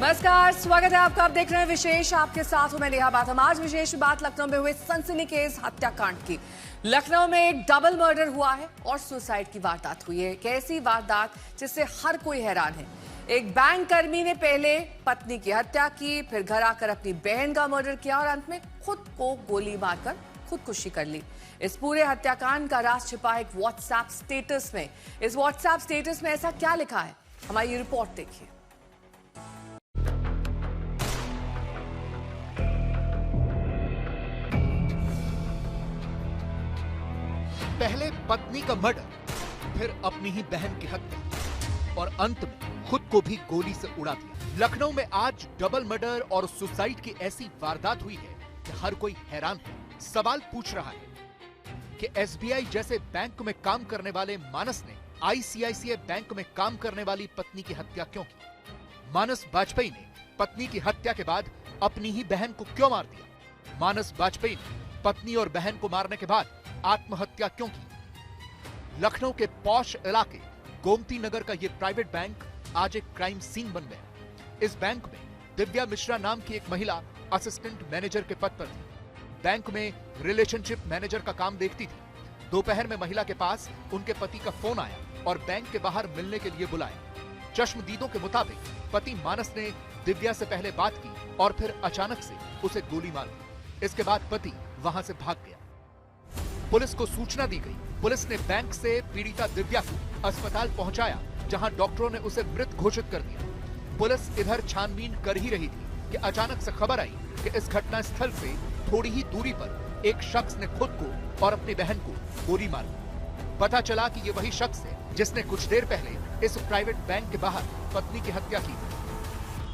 नमस्कार, स्वागत है आपका। आप देख रहे हैं विशेष, आपके साथ हूं मैं नेहा बाथम। आज विशेष बात लखनऊ में हुए सनसनीखेज हत्याकांड की। लखनऊ में एक डबल मर्डर हुआ है और सुसाइड की वारदात हुई है। एक ऐसी वारदात जिससे हर कोई हैरान है। एक बैंक कर्मी ने पहले पत्नी की हत्या की, फिर घर आकर अपनी बहन का मर्डर किया और अंत में खुद को गोली मारकर खुदकुशी कर ली। इस पूरे हत्याकांड का राज छिपा है एक व्हाट्सएप स्टेटस में। इस व्हाट्सएप स्टेटस में ऐसा क्या लिखा है, हमारी ये रिपोर्ट देखिए। पहले पत्नी का मर्डर, फिर अपनी ही बहन की हत्या और अंत में खुद को भी गोली से उड़ा दिया। लखनऊ में आज डबल मर्डर और सुसाइड की ऐसी वारदात हुई है कि हर कोई हैरान है। सवाल पूछ रहा है कि एसबीआई जैसे बैंक में काम करने वाले मानस ने आईसीआईसीआई बैंक में काम करने वाली पत्नी की हत्या क्यों की? मानस बाजपेयी ने पत्नी की हत्या के बाद अपनी ही बहन को क्यों मार दिया? मानस बाजपेयी ने पत्नी और बहन को मारने के बाद आत्महत्या क्यों की? लखनऊ के पॉश इलाके गोमती नगर का यह प्राइवेट बैंक आज एक क्राइम सीन बन गया। इस बैंक में दिव्या मिश्रा नाम की एक महिला असिस्टेंट मैनेजर के पद पर थी। बैंक में रिलेशनशिप मैनेजर का काम देखती थी। दोपहर में महिला के पास उनके पति का फोन आया और बैंक के बाहर मिलने के लिए बुलाया। चश्मदीदों के मुताबिक पति मानस ने दिव्या से पहले बात की और फिर अचानक से उसे गोली मार दी। इसके बाद पति वहां से भाग गया। पुलिस को सूचना दी गई। पुलिस ने बैंक से पीड़िता दिव्या को अस्पताल पहुंचाया, जहां डॉक्टरों ने उसे मृत घोषित कर दिया। पुलिस इधर छानबीन कर ही रही थी कि अचानक से खबर आई कि इस घटना स्थल से थोड़ी ही दूरी पर एक शख्स ने खुद को और अपनी बहन को गोली मार दी। पता चला कि ये वही शख्स है जिसने कुछ देर पहले इस प्राइवेट बैंक के बाहर पत्नी की हत्या की।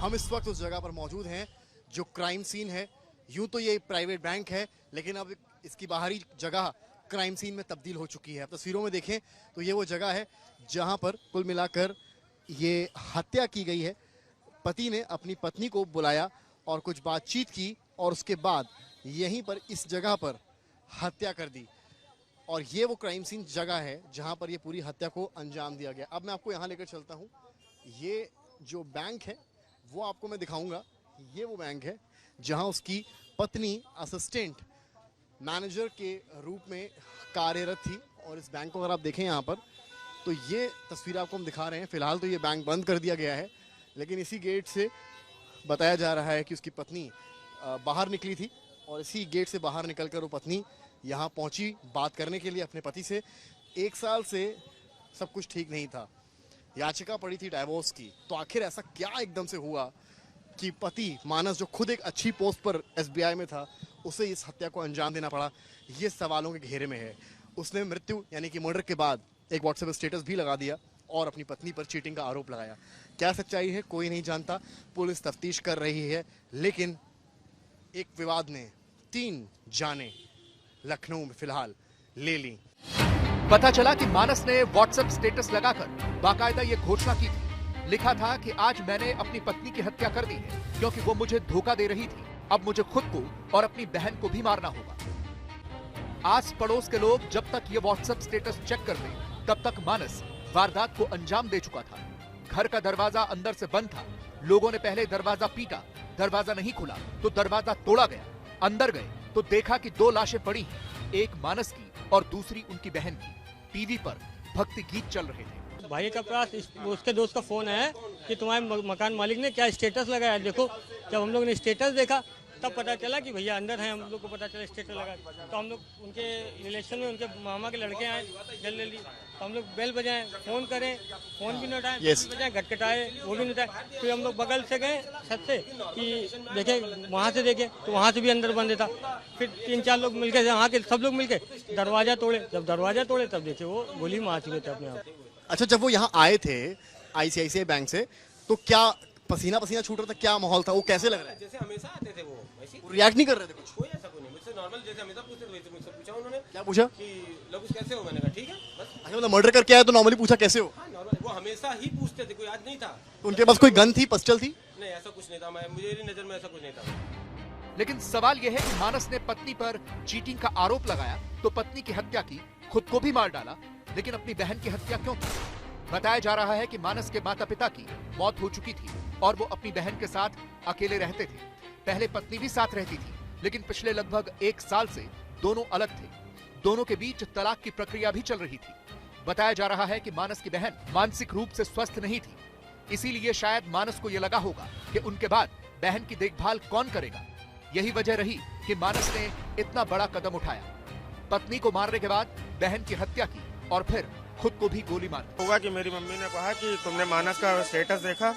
हम इस वक्त उस जगह पर मौजूद हैं जो क्राइम सीन है। यूं तो ये प्राइवेट बैंक है, लेकिन अब इसकी बाहरी जगह क्राइम सीन में तब्दील हो चुकी है। अब तस्वीरों में देखें तो ये वो जगह है जहां पर कुल मिलाकर ये हत्या की गई है। पति ने अपनी पत्नी को बुलाया और कुछ बातचीत की और उसके बाद यहीं पर इस जगह पर हत्या कर दी। और ये वो क्राइम सीन जगह है जहां पर ये पूरी हत्या को अंजाम दिया गया। अब मैं आपको यहाँ लेकर चलता हूँ। ये जो बैंक है वो आपको मैं दिखाऊंगा। ये वो बैंक है जहाँ उसकी पत्नी असिस्टेंट मैनेजर के रूप में कार्यरत थी। और इस बैंक को अगर आप देखें यहाँ पर तो ये तस्वीर आपको हम दिखा रहे हैं। फिलहाल तो ये बैंक बंद कर दिया गया है, लेकिन इसी गेट से बताया जा रहा है कि उसकी पत्नी बाहर निकली थी और इसी गेट से बाहर निकलकर वो पत्नी यहाँ पहुँची बात करने के लिए अपने पति से। 1 साल से सब कुछ ठीक नहीं था, याचिका पड़ी थी डाइवोर्स की। तो आखिर ऐसा क्या एकदम से हुआ कि पति मानस, जो खुद एक अच्छी पोस्ट पर एसबीआई में था, उसे इस हत्या को अंजाम देना पड़ा? ये सवालों के घेरे में है। उसने मृत्यु यानी कि मर्डर के बाद एक व्हाट्सएप स्टेटस भी लगा दिया और अपनी पत्नी पर चीटिंग का आरोप लगाया। क्या सच्चाई है कोई नहीं जानता, पुलिस तफ्तीश कर रही है। लेकिन एक विवाद ने 3 जानें लखनऊ में फिलहाल ले ली। पता चला कि मानस ने व्हाट्सएप स्टेटस लगाकर बाकायदा ये घोषणा की थी। लिखा था कि आज मैंने अपनी पत्नी की हत्या कर दी है क्योंकि वो मुझे धोखा दे रही थी। अब मुझे खुद को और अपनी बहन को भी मारना होगा। आस पड़ोस के लोग जब तक ये व्हाट्सएप स्टेटस चेक करते तब तक मानस वारदात को अंजाम दे चुका था। घर का दरवाजा अंदर से बंद था। लोगों ने पहले दरवाजा पीटा, दरवाजा नहीं खुला तो दरवाजा तोड़ा गया। अंदर गए तो देखा कि 2 लाशें पड़ी हैं, एक मानस की और दूसरी उनकी बहन की। टीवी पर भक्ति गीत चल रहे थे। भाई के पास उसके दोस्त का फोन आया कि तुम्हारे मकान मालिक ने क्या स्टेटस लगाया देखो। जब हम लोग ने स्टेटस देखा तब पता चला कि भैया अंदर हैं। हम लोग को पता चला स्टेटस लगा, तो हम लोग उनके रिलेशन में उनके मामा के लड़के आए जल्दी। तो हम लोग बेल बजाएं, फ़ोन करें, फ़ोन भी नहीं उठाए, बजाएं, घटघटाए, वो भी नहीं उठाए। फिर हम लोग बगल से गए छत से कि देखें, वहाँ से देखें तो वहाँ से भी अंदर बंद था। फिर 3-4 लोग मिलके, वहाँ के सब लोग मिलके दरवाज़ा तोड़े। जब दरवाज़ा तोड़े तब देखे वो गोली मार चुके थे अपने आप। अच्छा, जब वो यहाँ आए थे आईसीआईसीआई बैंक से तो क्या पसीना पसीना छूट रहा था? क्या माहौल था? वो कैसे लग रहा है? जैसे हमेशा आते थे वो रिएक्ट नहीं कर रहे थे कुछ? कोई ऐसा कोई नहीं, मुझसे नॉर्मल जैसे हमेशा पूछते थे वैसे मुझसे पूछा उन्होंने। क्या पूछा? कि लघुस कैसे हो? मैंने कहा ठीक है बस। अच्छा, मतलब मर्डर करके आया तो नॉर्मली पूछा कैसे हो? हाँ नॉर्मल, वो हमेशा ही पूछते थे, कोई आज नहीं था। तो उनके पास कोई गन थी, पिस्टल थी? नहीं ऐसा कुछ नहीं था, मुझे नजर में ऐसा कुछ नहीं था। लेकिन सवाल यह है कि मानस ने पत्नी पर चीटिंग का आरोप लगाया तो पत्नी की हत्या की, खुद को भी मार डाला, लेकिन अपनी बहन की हत्या क्यों की? बताया जा रहा है कि मानस के माता पिता की मौत हो चुकी थी और वो अपनी बहन के साथ अकेले रहते थे। पहले पत्नी भी साथ रहती थी, लेकिन पिछले लगभग 1 साल से दोनों अलग थे। दोनों के बीच तलाक की प्रक्रिया भी चल रही थी। बताया जा रहा है कि मानस की बहन मानसिक रूप से स्वस्थ नहीं थी, इसीलिए शायद मानस को यह लगा होगा कि उनके बाद बहन की देखभाल कौन करेगा। यही वजह रही कि मानस ने इतना बड़ा कदम उठाया। पत्नी को मारने के बाद बहन की हत्या की और फिर खुद को भी गोली मार। हुआ कि मेरी मम्मी ने कहा कि तुमने मानस का स्टेटस देखा,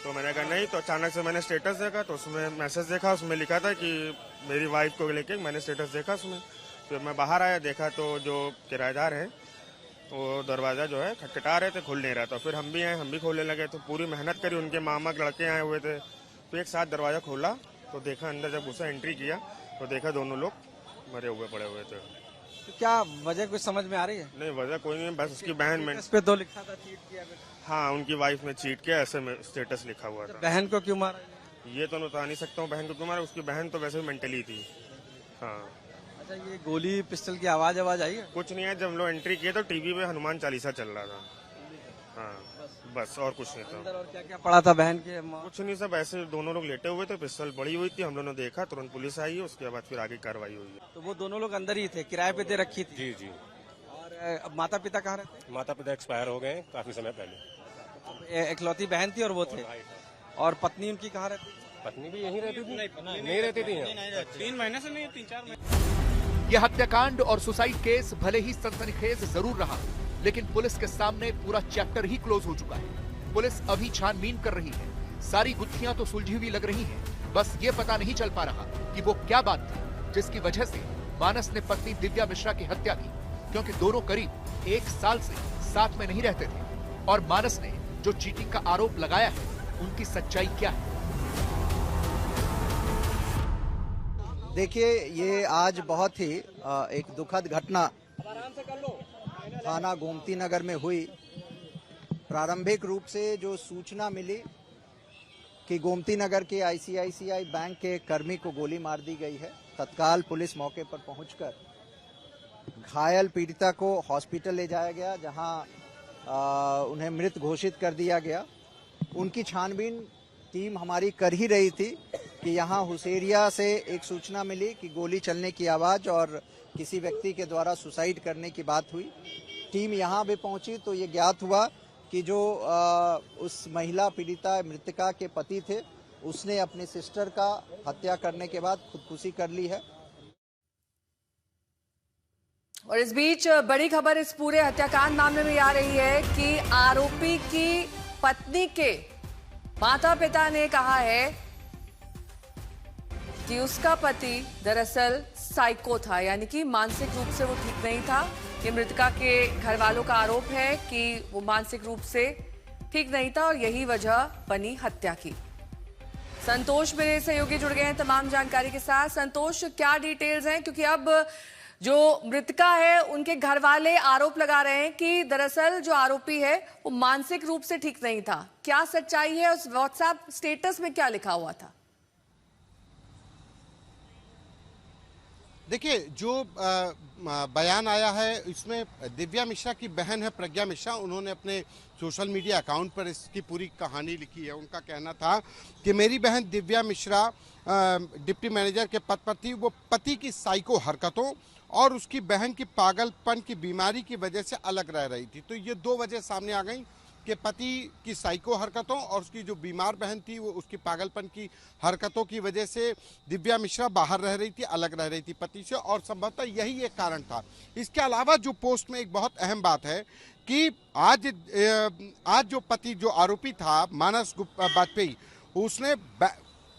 तो मैंने कहा नहीं। तो अचानक से मैंने स्टेटस देखा तो उसमें मैसेज देखा, उसमें लिखा था कि मेरी वाइफ को लेके मैंने स्टेटस देखा उसमें। फिर मैं बाहर आया, देखा तो जो किराएदार है वो दरवाजा जो है खटखटा रहे थे, खुल नहीं रहा था। फिर हम भी आए, हम भी खोलने लगे तो पूरी मेहनत करी। उनके मामा लड़के आए हुए थे, तो एक साथ दरवाजा खोला तो देखा अंदर, जब घुसा एंट्री किया तो देखा दोनों लोग मरे हुए पड़े हुए थे। तो क्या वजह कुछ समझ में आ रही है? नहीं, वजह कोई नहीं, बस उसकी बहन में। इस पे तो लिखा था चीट किया। हाँ, उनकी वाइफ ने चीट किया, ऐसे में स्टेटस लिखा हुआ था। बहन को क्यों मारा? ये तो बता नहीं सकता हूँ बहन को क्यों मारा। उसकी बहन तो वैसे भी मेंटली थी। हाँ। अच्छा, ये गोली पिस्टल की आवाज आई है? कुछ नहीं है, जब हम लोग एंट्री किए तो टीवी पे हनुमान चालीसा चल रहा था। हाँ, बस और कुछ नहीं था। अंदर और क्या क्या पड़ा था बहन के? कुछ नहीं, सब ऐसे दोनों लोग लेटे हुए थे, पिस्टल पड़ी हुई थी। हम लोगों ने देखा, तुरंत पुलिस आई है, उसके बाद फिर आगे कार्रवाई हुई है। तो वो दोनों लोग अंदर ही थे, किराए पे दे रखी थी? जी जी। और अब माता पिता कहाँ रहते? माता पिता एक्सपायर हो गए काफी समय पहले। इकलौती बहन थी और वो थे। और पत्नी उनकी कहाँ रहती? पत्नी भी यहीं रहती थी? नहीं रहती थी। 3 महीने से नहीं, 3-4 महीने। यह हत्याकांड और सुसाइड केस भले ही सनसनीखेज जरूर रहा, लेकिन पुलिस के सामने पूरा चैप्टर ही क्लोज हो चुका है। पुलिस अभी छानबीन कर रही है। सारी गुत्थियां तो सुलझी हुई लग रही हैं, बस ये पता नहीं चल पा रहा कि वो क्या बात थी जिसकी वजह से मानस ने पत्नी दिव्या मिश्रा की हत्या की, क्योंकि दोनों करीब 1 साल से साथ में नहीं रहते थे। और मानस ने जो चीटिंग का आरोप लगाया है, उनकी सच्चाई क्या है? देखिए, ये आज बहुत ही एक दुखद घटना थाना गोमती नगर में हुई। प्रारंभिक रूप से जो सूचना मिली कि गोमती नगर के आईसीआईसीआई बैंक के कर्मी को गोली मार दी गई है, तत्काल पुलिस मौके पर पहुंचकर घायल पीड़िता को हॉस्पिटल ले जाया गया, जहां उन्हें मृत घोषित कर दिया गया। उनकी छानबीन टीम हमारी कर ही रही थी कि यहाँ हुसैरिया से एक सूचना मिली कि गोली चलने की आवाज और किसी व्यक्ति के द्वारा सुसाइड करने की बात हुई। टीम यहाँ भी पहुंची तो ये ज्ञात हुआ कि जो उस महिला पीड़िता मृतका के पति थे, उसने अपनी सिस्टर का हत्या करने के बाद खुदकुशी कर ली है। और इस बीच बड़ी खबर इस पूरे हत्याकांड मामले में आ रही है कि आरोपी की पत्नी के माता पिता ने कहा है कि उसका पति दरअसल साइको था, यानी कि मानसिक रूप से वो ठीक नहीं था। ये मृतका के घर वालों का आरोप है कि वो मानसिक रूप से ठीक नहीं था और यही वजह बनी हत्या की। संतोष मेरे सहयोगी जुड़ गए हैं तमाम जानकारी के साथ। संतोष, क्या डिटेल्स हैं? क्योंकि अब जो मृतका है उनके घर वाले आरोप लगा रहे हैं कि दरअसल जो आरोपी है वो मानसिक रूप से ठीक नहीं था। क्या सच्चाई है? उस व्हाट्सएप स्टेटस में क्या लिखा हुआ था? देखिए, जो बयान आया है इसमें दिव्या मिश्रा की बहन है प्रज्ञा मिश्रा, उन्होंने अपने सोशल मीडिया अकाउंट पर इसकी पूरी कहानी लिखी है। उनका कहना था कि मेरी बहन दिव्या मिश्रा डिप्टी मैनेजर के पद पर थी। वो पति की साइको हरकतों और उसकी बहन की पागलपन की बीमारी की वजह से अलग रह रही थी। तो ये 2 वजह सामने आ गई कि पति की साइको हरकतों और उसकी जो बीमार बहन थी वो उसकी पागलपन की हरकतों की वजह से दिव्या मिश्रा बाहर रह रही थी, अलग रह रही थी पति से, और संभवतः यही एक कारण था। इसके अलावा जो पोस्ट में एक बहुत अहम बात है कि आज जो पति, जो आरोपी था मानस वाजपेयी, उसने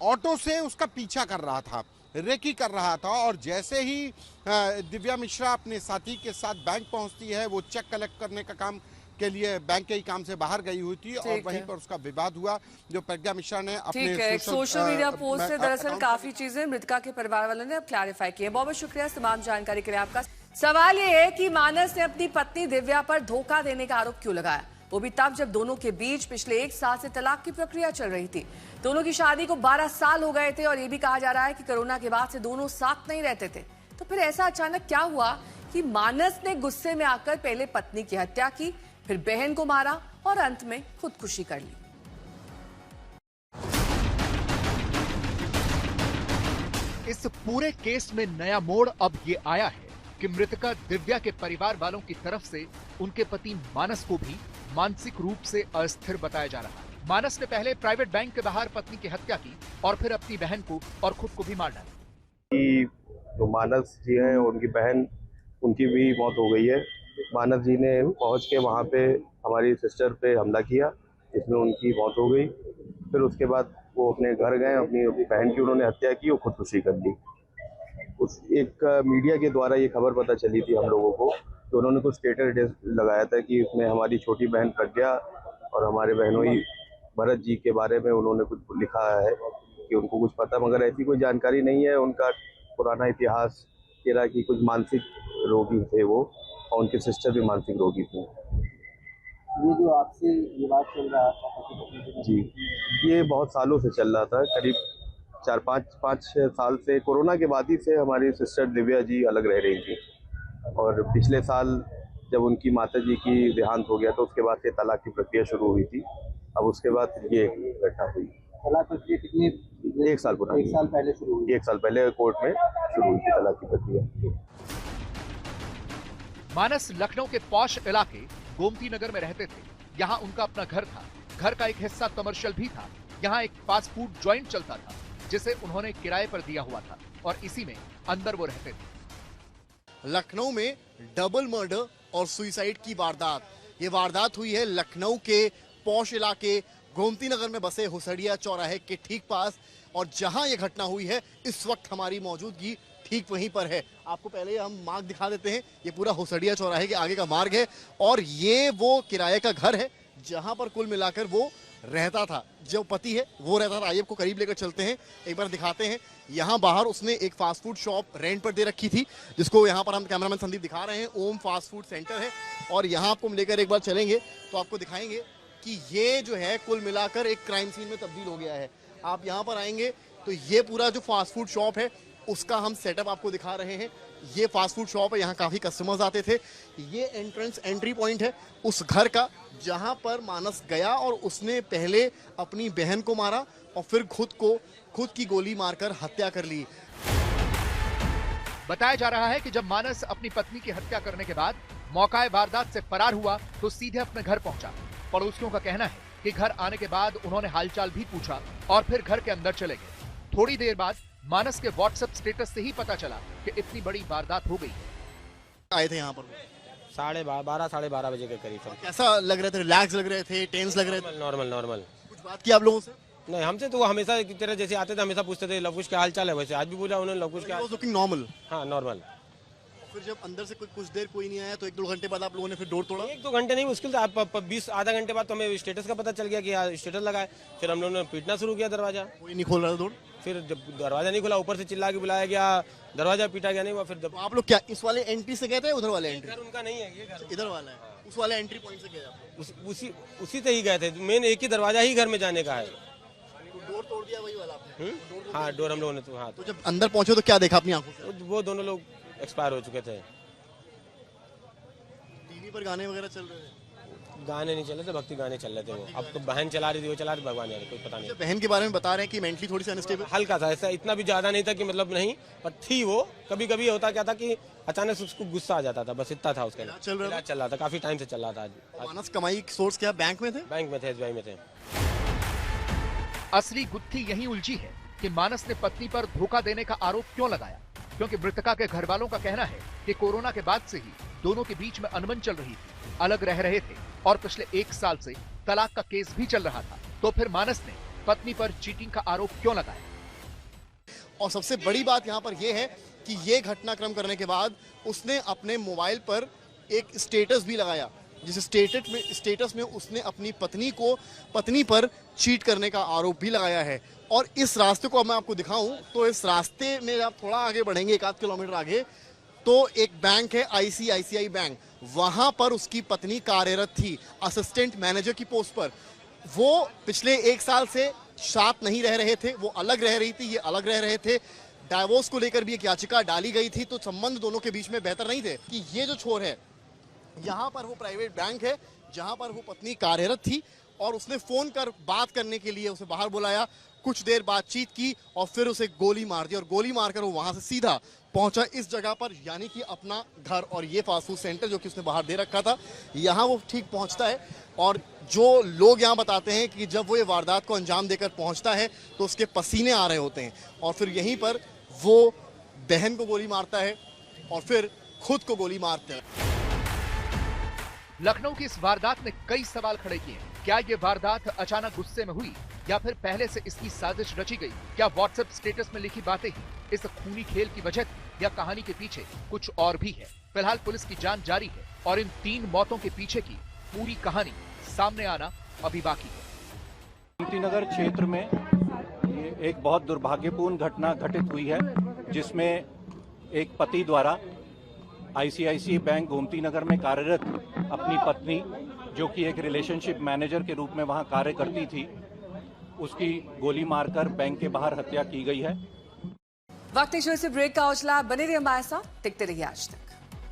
ऑटो से उसका पीछा कर रहा था, रेकी कर रहा था, और जैसे ही दिव्या मिश्रा अपने साथी के साथ बैंक पहुंचती है, वो चेक कलेक्ट करने का काम के लिए बैंक के ही काम से बाहर गई हुई थी और वहीं पर उसका विवाद हुआ, जो प्रज्ञा मिश्रा ने अपने सोशल मीडिया पोस्ट से दरअसल काफी चीजें मृतका के परिवार वालों ने अब क्लैरिफाई की है। बहुत बहुत शुक्रिया तमाम जानकारी के लिए आपका। सवाल ये है कि मानस ने अपनी पत्नी दिव्या पर धोखा देने का आरोप क्यों लगाया, वो भी तब जब दोनों के बीच पिछले 1 साल से तलाक की प्रक्रिया चल रही थी। दोनों की शादी को 12 साल हो गए थे और ये भी कहा जा रहा है कि कोरोना के बाद से दोनों साथ नहीं रहते थे। तो फिर ऐसा अचानक क्या हुआ कि मानस ने गुस्से में आकर पहले पत्नी की हत्या की, फिर बहन को मारा और अंत में खुदकुशी कर ली। इस पूरे केस में नया मोड़ अब ये आया है कि मृतका दिव्या के परिवार वालों की तरफ से उनके पति मानस को भी मानसिक रूप से अस्थिर बताया जा रहा है। मानस ने पहले प्राइवेट बैंक के बाहर पत्नी की हत्या की और फिर अपनी बहन को और खुद को भी मार डाला। जो मानस जी हैं उनकी बहन, उनकी भी मौत हो गई है। मानस जी ने पहुंच के वहां पे हमारी सिस्टर पे हमला किया, जिसमें उनकी मौत हो गई। फिर उसके बाद वो अपने घर गए, अपनी बहन की उन्होंने हत्या की और खुदकुशी कर ली। उस एक मीडिया के द्वारा ये खबर पता चली थी हम लोगों को, तो उन्होंने कुछ स्टेटस लगाया था कि उसमें हमारी छोटी बहन प्रज्ञा और हमारे बहनोई भरत जी के बारे में उन्होंने कुछ लिखा है कि उनको कुछ पता, मगर ऐसी कोई जानकारी नहीं है। उनका पुराना इतिहास कह रहा कि कुछ मानसिक रोगी थे वो, और उनके सिस्टर भी मानसिक रोगी थी। ये जो आपसे विवाद चल रहा था जी, ये बहुत सालों से चल रहा था, करीब 4-5 साल से। कोरोना के बाद ही से हमारी सिस्टर दिव्या जी अलग रह रही थी, और पिछले साल जब उनकी माता जी की देहांत हो गया तो उसके बाद से तलाक की प्रक्रिया शुरू हुई थी। अब उसके बाद ये घटना हुई। तलाक प्रक्रिया कितनी? 1 साल पुरानी। 1 साल पहले शुरू हुई। 1 साल पहले कोर्ट में शुरू हुई थी तलाक की प्रक्रिया। मानस लखनऊ के पॉश इलाके गोमती नगर में रहते थे। यहाँ उनका अपना घर था। घर का एक हिस्सा कमर्शियल भी था। यहाँ एक फास्ट फूड जॉइंट चलता था, जिसे उन्होंने किराए पर दिया हुआ था, और इसी में अंदर वो रहते थे। लखनऊ में डबल मर्डर और सुसाइड की वारदात। ये वारदात हुई है लखनऊ के पॉश इलाके गोमती नगर में बसे हुसड़िया चौराहे के ठीक पास, और जहां ये घटना हुई है इस वक्त हमारी मौजूदगी ठीक वहीं पर है। आपको पहले हम मार्ग दिखा देते हैं। ये पूरा हुसड़िया चौराहे के आगे का मार्ग है, और ये वो किराए का घर है जहां पर कुल मिलाकर वो रहता था। जो पति है वो रहता था। आइए आपको करीब लेकर चलते हैं, एक बार दिखाते हैं। यहाँ बाहर उसने एक फास्ट फूड शॉप रेंट पर दे रखी थी, जिसको यहाँ पर हम कैमरामैन संदीप दिखा रहे हैं। ओम फास्ट फूड सेंटर है, और यहाँ आपको हम लेकर एक बार चलेंगे तो आपको दिखाएंगे कि ये जो है कुल मिलाकर एक क्राइम सीन में तब्दील हो गया है। आप यहाँ पर आएंगे तो ये पूरा जो फास्ट फूड शॉप है उसका हम सेटअप आपको दिखा रहे हैं। ये फास्ट फूड शॉप है, यहाँ काफी कस्टमर्स आते थे। ये एंट्री पॉइंट है उस घर का जहां पर मानस गया और उसने पहले अपनी बहन को मारा और फिर खुद की गोली मारकर हत्या कर ली। बताया जा रहा है कि जब मानस अपनी पत्नी की हत्या करने के बाद मौका वारदात से फरार हुआ तो सीधे अपने घर पहुंचा। पड़ोसियों का कहना है कि घर आने के बाद उन्होंने हालचाल भी पूछा और फिर घर के अंदर चले गए। थोड़ी देर बाद मानस के व्हाट्सएप स्टेटस से ही पता चला कि इतनी बड़ी वारदात हो गई है। आए थे यहाँ पर 12:30 साढ़े 12 बजे के करीब। कैसा लग रहे थे? रिलैक्स लग रहे थे? टेंस लग रहे थे? नॉर्मल। कुछ बात की आप लोगों से? नहीं, हमसे तो वो हमेशा की तरह जैसे आते थे हमेशा पूछते थे लवकुश क्या हाल चाल है, वैसे आज भी पूछा उन्होंने लवकुश क्या। Looking normal? हाँ, नॉर्मल। फिर जब अंदर से कुछ देर कोई नहीं आया तो 1-2 घंटे बाद आप लोगों ने फिर डोर तोड़ा? 1-2 घंटे नहीं, मुश्किल था। आप 20 आधा घंटे बाद तो हमें स्टेटस का पता चल गया कि स्टेटस लगाए। फिर हम लोगों ने पीटना शुरू किया दरवाजा। कोई नहीं खोल रहा था डोर? फिर जब दरवाजा नहीं खुला, ऊपर से चिल्ला के बुलाया गया, दरवाजा पीटा गया, नहीं हुआ। फिर तो आप लोग क्या इस वाले एंट्री से गए थे? उधर वाले एंट्री? घर उनका नहीं है, ये घर इधर वाला है। उस वाले एंट्री पॉइंट से गए आप? उसी से ही गए थे। मेन एक ही दरवाजा ही घर में जाने का है। डोर तोड़ दिया वही वाला आपने? हाँ, डोर हम लोगों ने तो। हाँ, तो जब अंदर पहुंचे तो क्या देखा अपनी आंखों से? वो दोनों लोग एक्सपायर हो चुके थे। टीवी पर गाने वगैरह चल रहे थे? गाने नहीं चल रहे थे, भक्ति गाने चल रहे थे। वो अब तो बहन चला रही थी, वो चला रही, भगवान यार कोई पता नहीं। बहन के बारे में बता रहे हैं कि मेंटली थोड़ी सी अनस्टेबल? हल्का था, ऐसा इतना भी ज्यादा नहीं था कि मतलब नहीं, पर थी वो। कभी कभी होता क्या था कि अचानक से उसको गुस्सा आ जाता था, बस इतना था उसका। चल रहा था, काफी टाइम से चल रहा था। मानस कमाई सोर्स क्या बैंक में थे? बैंक में थे, एसबीआई में थे। असली गुत्थी यही उलझी है कि मानस ने पत्नी पर धोखा देने का आरोप क्यों लगाया, क्योंकि मृतका के घर वालों का कहना है कि कोरोना के बाद से ही दोनों के बीच में अनबन चल रही थी, अलग रह रहे थे और पिछले 1 साल से तलाक का केस भी चल रहा था। तो फिर मानस ने पत्नी पर चीटिंग का आरोप क्यों लगाया? और सबसे बड़ी बात यहाँ पर यह है कि ये घटनाक्रम करने के बाद उसने अपने मोबाइल पर एक स्टेटस भी लगाया, जिस स्टेटस में उसने अपनी पत्नी पर चीट करने का आरोप भी लगाया है। और इस रास्ते को अब मैं आपको दिखाऊं तो इस रास्ते में आप थोड़ा आगे बढ़ेंगे, 1-8 किलोमीटर आगे, तो एक बैंक है आईसीआईसीआई बैंक। वहां पर उसकी पत्नी कार्यरत थी असिस्टेंट मैनेजर की पोस्ट पर। वो पिछले 1 साल से साथ नहीं रह रहे थे, वो अलग रह रही थी, ये अलग रह रहे थे। डाइवोर्स को लेकर भी एक याचिका डाली गई थी, तो संबंध दोनों के बीच में बेहतर नहीं थे कि ये जो छोर है यहाँ पर वो प्राइवेट बैंक है जहां पर वो पत्नी कार्यरत थी और उसने फोन कर बात करने के लिए उसे बाहर बुलाया, कुछ देर बातचीत की और फिर उसे गोली मार दी और गोली मारकर वो वहां से सीधा पहुंचा इस जगह पर, यानी कि अपना घर और ये फास्ट फूड सेंटर जो कि उसने बाहर दे रखा था, यहां वो ठीक पहुंचता है। और जो लोग यहां बताते हैं कि जब वो ये वारदात को अंजाम देकर पहुंचता है तो उसके पसीने आ रहे होते हैं और फिर यहीं पर वो बहन को गोली मारता है और फिर खुद को गोली मारता है। लखनऊ की इस वारदात ने कई सवाल खड़े किए। क्या ये वारदात अचानक गुस्से में हुई या फिर पहले से इसकी साजिश रची गई? क्या व्हाट्सएप स्टेटस में लिखी बातें ही इस खूनी खेल की वजह थी या कहानी के पीछे कुछ और भी है? फिलहाल पुलिस की जांच जारी है और इन 3 मौतों के पीछे की पूरी कहानी सामने आना अभी बाकी है। गोमती नगर क्षेत्र में ये एक बहुत दुर्भाग्यपूर्ण घटना घटित हुई है, जिसमें एक पति द्वारा आईसीआईसीआई बैंक गोमती नगर में कार्यरत अपनी पत्नी, जो कि एक रिलेशनशिप मैनेजर के रूप में वहां कार्य करती थी, उसकी गोली मारकर बैंक के बाहर हत्या की गई है। वक्त इस वजह से ब्रेक का हौसला, बने रहिए हमारे साथ, देखते रहिए आज तक।